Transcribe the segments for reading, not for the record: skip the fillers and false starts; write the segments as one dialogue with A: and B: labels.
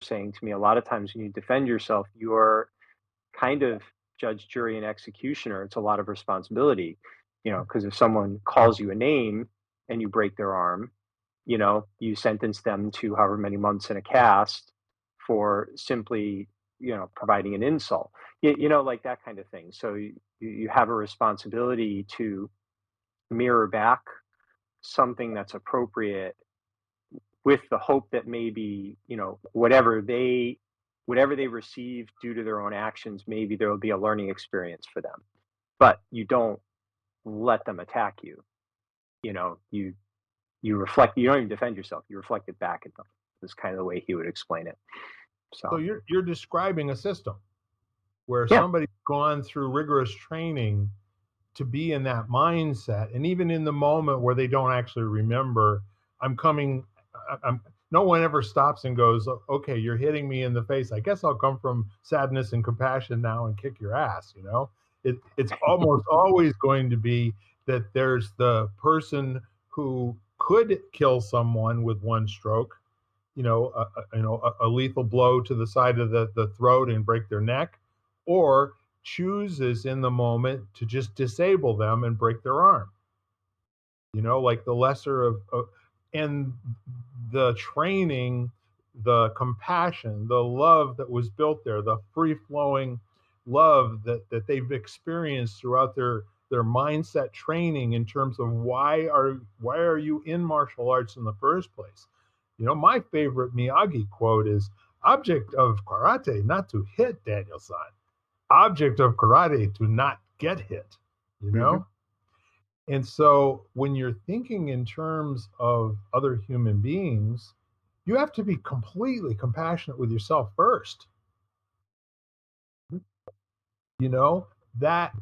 A: saying to me, a lot of times when you defend yourself, you're kind of judge, jury, and executioner. It's a lot of responsibility, because if someone calls you a name and you break their arm, you sentence them to however many months in a cast for simply, providing an insult, like that kind of thing. So you have a responsibility to mirror back something that's appropriate with the hope that maybe, whatever they receive due to their own actions, maybe there will be a learning experience for them. But you don't let them attack you. You reflect, you don't even defend yourself, you reflect it back at them. Is kind of the way he would explain it.
B: So
A: So
B: you're describing a system where
A: yeah.
B: somebody's gone through rigorous training to be in that mindset, and even in the moment where they don't actually remember, I'm coming. I'm. No one ever stops and goes, "Okay, you're hitting me in the face. I guess I'll come from sadness and compassion now and kick your ass." It's almost always going to be that there's the person who could kill someone with one stroke, a lethal blow to the side of the throat and break their neck, or chooses in the moment to just disable them and break their arm. Like the lesser and the training, the compassion, the love that was built there, the free flowing love that they've experienced throughout their mindset training in terms of why are you in martial arts in the first place. My favorite Miyagi quote is, object of karate not to hit, Daniel-san, object of karate to not get hit, you
A: Hmm.
B: know? And so when you're thinking in terms of other human beings, you have to be completely compassionate with yourself first. You know, that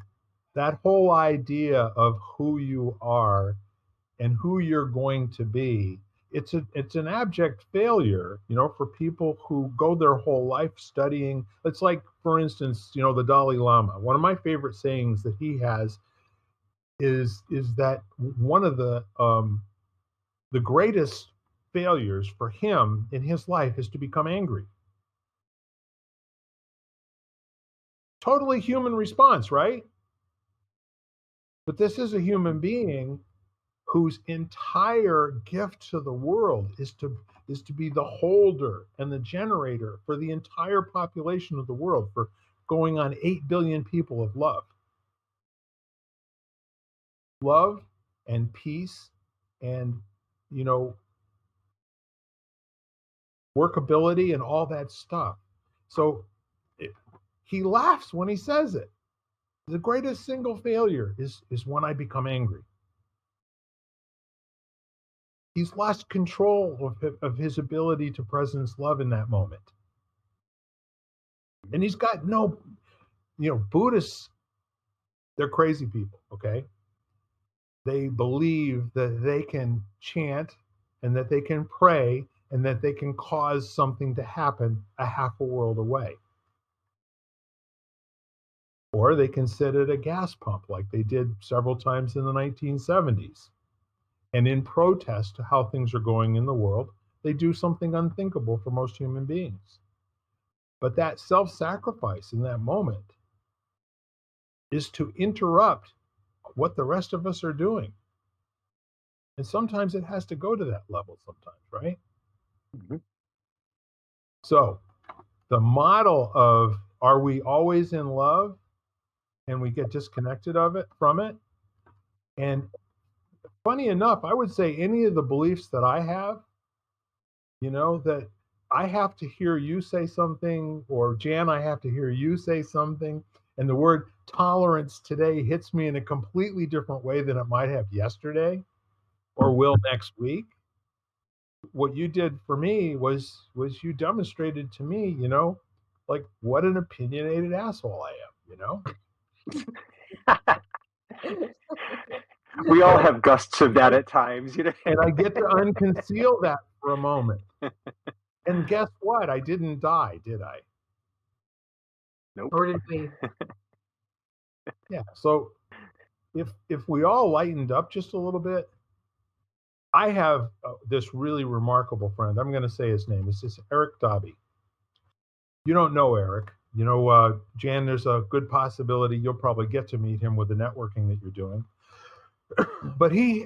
B: that whole idea of who you are and who you're going to be, it's an abject failure, for people who go their whole life studying. It's like, for instance, the Dalai Lama. One of my favorite sayings that he has is that one of the greatest failures for him in his life is to become angry. Totally human response, right? But this is a human being whose entire gift to the world is to be the holder and the generator for the entire population of the world, for going on 8 billion people of love and peace and, you know workability and all that stuff. So it, he laughs when he says it. The greatest single failure is when I become angry. He's lost control of his ability to presence love in that moment. And he's got no, Buddhists, they're crazy people, okay? They believe that they can chant and that they can pray and that they can cause something to happen a half a world away. Or they can sit at a gas pump like they did several times in the 1970s. And in protest to how things are going in the world, they do something unthinkable for most human beings. But that self sacrifice in that moment is to interrupt what the rest of us are doing. And sometimes it has to go to that level, sometimes, right?
A: Hmm.
B: So the model of, are we always in love and we get disconnected from it? And funny enough, I would say any of the beliefs that I have, that I have to hear you say something, or Jan, I have to hear you say something, and the word tolerance today hits me in a completely different way than it might have yesterday or will next week. What you did for me was you demonstrated to me, like what an opinionated asshole I am.
A: We
B: And
A: all
B: I
A: have gusts of that at times.
B: and I get to unconceal that for a moment. And guess what? I didn't die, did I?
A: Nope.
C: Or did we?
B: Yeah. So if we all lightened up just a little bit, I have this really remarkable friend. I'm going to say his name. It's just Eric Dobby. You don't know Eric. Jan, there's a good possibility you'll probably get to meet him with the networking that you're doing. But he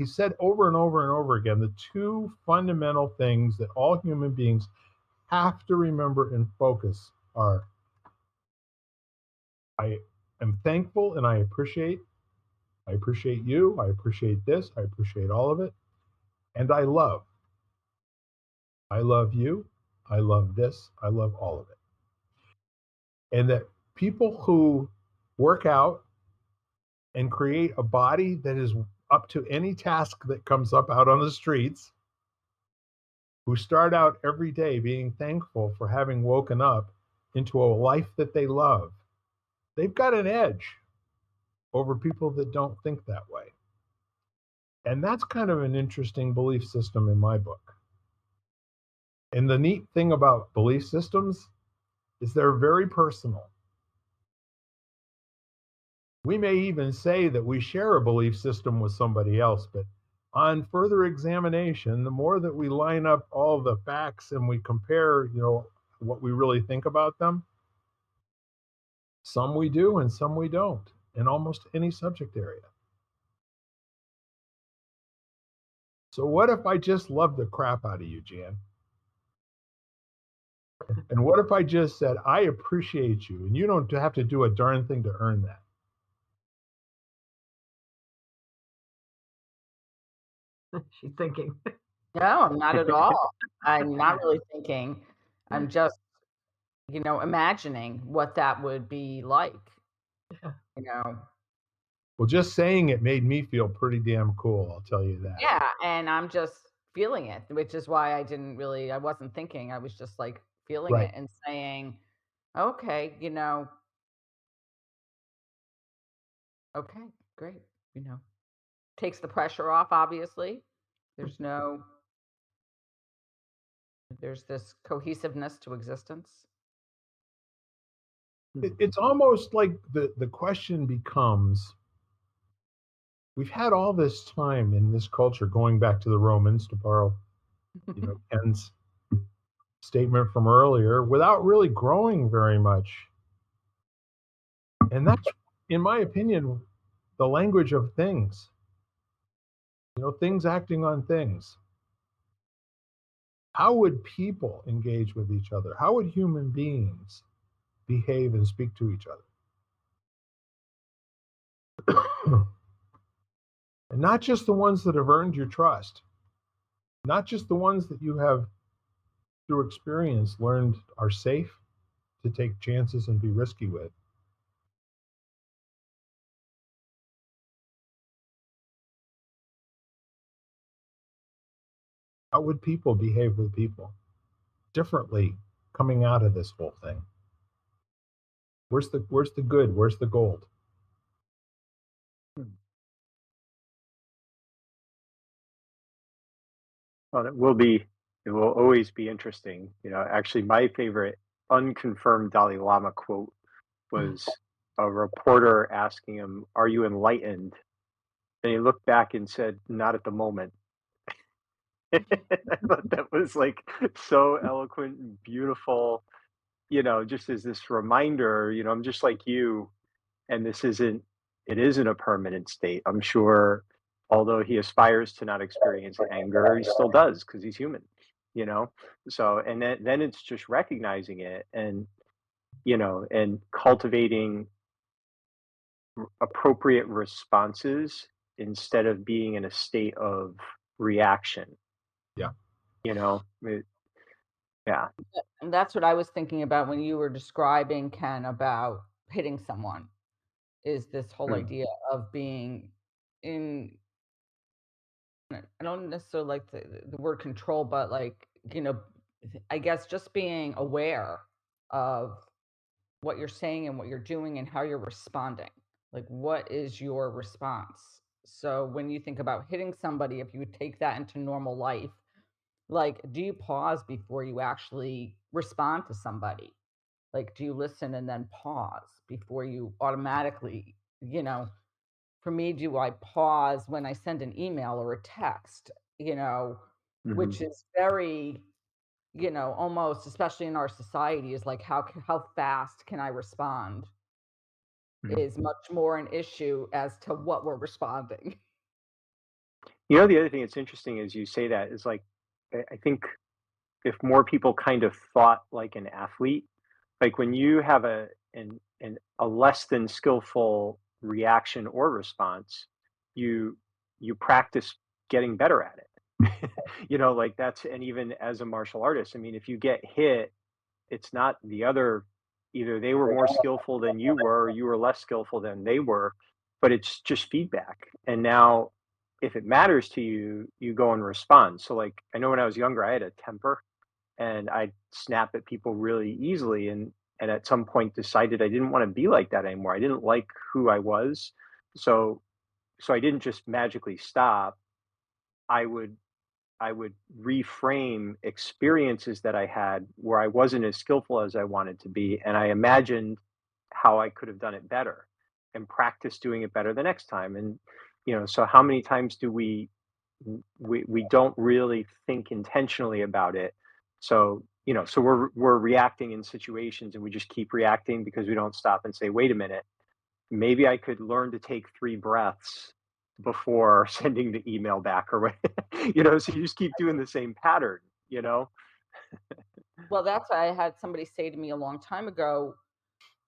B: said over and over and over again the two fundamental things that all human beings have to remember and focus are: I am thankful and I appreciate. I appreciate you. I appreciate this. I appreciate all of it. And I love. I love you. I love this. I love all of it. And that people who work out and create a body that is up to any task that comes up out on the streets, who start out every day being thankful for having woken up into a life that they love, they've got an edge over people that don't think that way. And that's kind of an interesting belief system in my book. And the neat thing about belief systems is they're very personal. We may even say that we share a belief system with somebody else, but on further examination, the more that we line up all the facts and we compare, what we really think about them, some we do and some we don't, in almost any subject area. So what if I just love the crap out of you, Jan? And what if I just said, I appreciate you, and you don't have to do a darn thing to earn that?
C: She's thinking.
D: No, not at all. I'm not really thinking. I'm just, imagining what that would be like,
C: Yeah.
D: you know.
B: Well, just saying it made me feel pretty damn cool, I'll tell you that.
D: Yeah, and I'm just feeling it, which is why I wasn't thinking. I was just like feeling
B: Right.
D: it and saying, okay, okay, great, you know. Takes the pressure off, obviously. There's no there's this cohesiveness to existence.
B: It's almost like the question becomes, we've had all this time in this culture, going back to the Romans, to borrow, Ken's statement from earlier, without really growing very much. And that's, in my opinion, the language of things. Things acting on things. How would people engage with each other? How would human beings behave and speak to each other? And not just the ones that have earned your trust, not just the ones that you have, through experience, learned are safe to take chances and be risky with. How would people behave with people differently coming out of this whole thing? Where's the good? Where's the gold?
A: Well, it will always be interesting. Actually, my favorite unconfirmed Dalai Lama quote was a reporter asking him, "Are you enlightened?" And he looked back and said, "Not at the moment." I thought that was like so eloquent and beautiful, just as this reminder, I'm just like you, and it isn't a permanent state. I'm sure, although he aspires to not experience anger, he still does because he's human, you know? So, and then it's just recognizing it and, and cultivating appropriate responses instead of being in a state of reaction,
B: Yeah.
A: you know? Yeah.
D: And that's what I was thinking about when you were describing, Ken, about hitting someone, is this whole
A: Mm.
D: idea of being in I don't necessarily like the word control, but like, I guess just being aware of what you're saying and what you're doing and how you're responding. Like, what is your response? So when you think about hitting somebody, if you would take that into normal life, like, do you pause before you actually respond to somebody? Like, do you listen and then pause before you automatically, for me, do I pause when I send an email or a text,
A: Mhm.
D: which is very almost, especially in our society, is like how fast can I respond
A: Mhm.
D: is much more an issue as to what we're responding.
A: The other thing that's interesting is you say that is like, I think if more people kind of thought like an athlete, like when you have a less than skillful reaction or response, you you practice getting better at it. Like that's, and even as a martial artist, I mean, if you get hit, it's not the other, either they were more skillful than you were or you were less skillful than they were, but it's just feedback. And now if it matters to you, you go and respond. So like I know when I was younger, I had a temper and I'd snap at people really easily, and at some point decided I didn't want to be like that anymore. I didn't like who I was. So I didn't just magically stop. I would I would reframe experiences that I had where I wasn't as skillful as I wanted to be, and I imagined how I could have done it better and practice doing it better the next time. And so how many times do we don't really think intentionally about it. So we're reacting in situations and we just keep reacting because we don't stop and say, wait a minute, maybe I could learn to take 3 breaths before sending the email back or what. So you just keep doing the same pattern.
D: Well, that's why I had somebody say to me a long time ago,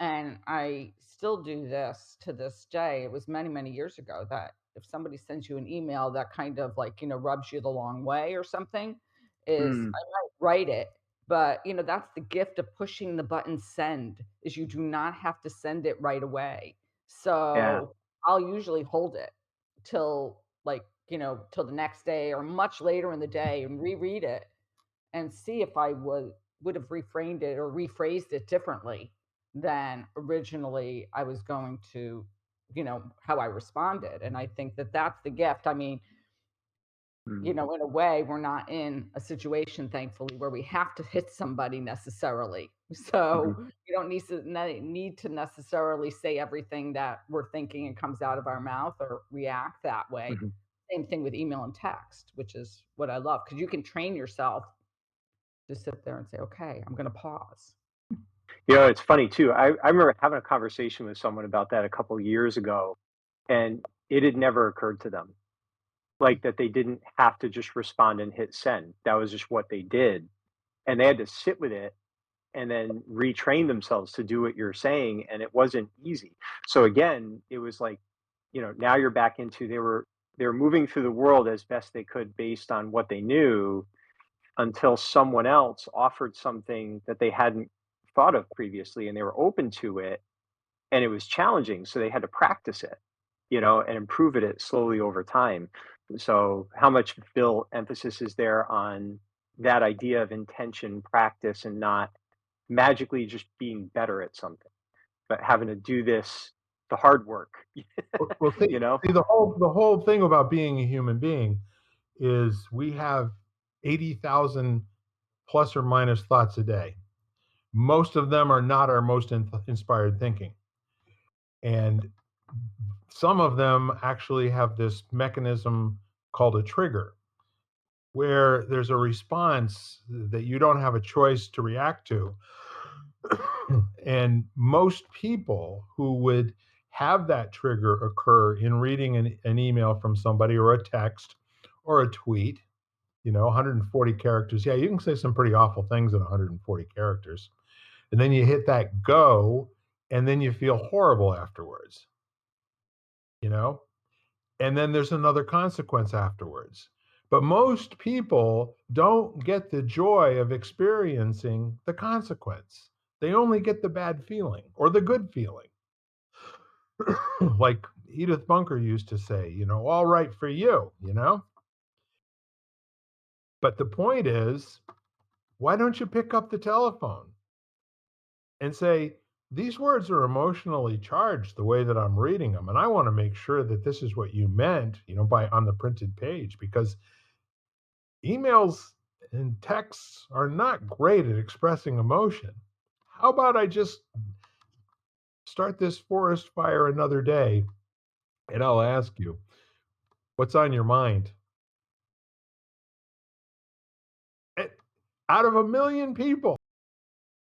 D: and I still do this to this day. It was many, many years ago that if somebody sends you an email that kind of like, rubs you the long way or something, is
A: Mm,
D: I might write it, but that's the gift of pushing the button send is you do not have to send it right away.
A: yeah.
D: So I'll usually hold it till like, till the next day or much later in the day and reread it and see if I would have reframed it or rephrased it differently than originally I was going to, how I responded. And I think that that's the gift. I mean,
A: Mm,
D: in a way, we're not in a situation, thankfully, where we have to hit somebody necessarily. So
A: mhm,
D: you don't need to necessarily say everything that we're thinking and comes out of our mouth or react that way.
A: mhm.
D: Same thing with email and text, which is what I love because you can train yourself to sit there and say, okay, I'm going to pause.
A: It's funny too. I remember having a conversation with someone about that a couple years ago, and it had never occurred to them. Like that they didn't have to just respond and hit send. That was just what they did. And they had to sit with it and then retrain themselves to do what you're saying. And it wasn't easy. So again, it was like, now you're back into they were moving through the world as best they could based on what they knew until someone else offered something that they hadn't thought of previously and they were open to it, and it was challenging, so they had to practice it, and improve it slowly over time. So how much Bill emphasis is there on that idea of intention, practice, and not magically just being better at something, but having to do this the hard work.
B: Well,
A: you know
B: see, the whole thing about being a human being is we have 80,000 plus or minus thoughts a day. Most of them are not our most inspired thinking. And some of them actually have this mechanism called a trigger, where there's a response that you don't have a choice to react to. And most people who would have that trigger occur in reading an email from somebody or a text or a tweet, 140 characters. Yeah, you can say some pretty awful things in 140 characters. And then you hit that go, and then you feel horrible afterwards, you know? And then there's another consequence afterwards. But most people don't get the joy of experiencing the consequence. They only get the bad feeling or the good feeling. Like Edith Bunker used to say, all right for you. But the point is, why don't you pick up the telephone and say, these words are emotionally charged the way that I'm reading them, and I want to make sure that this is what you meant, by on the printed page, because emails and texts are not great at expressing emotion. How about I just start this forest fire another day and I'll ask you, what's on your mind? out of a million people.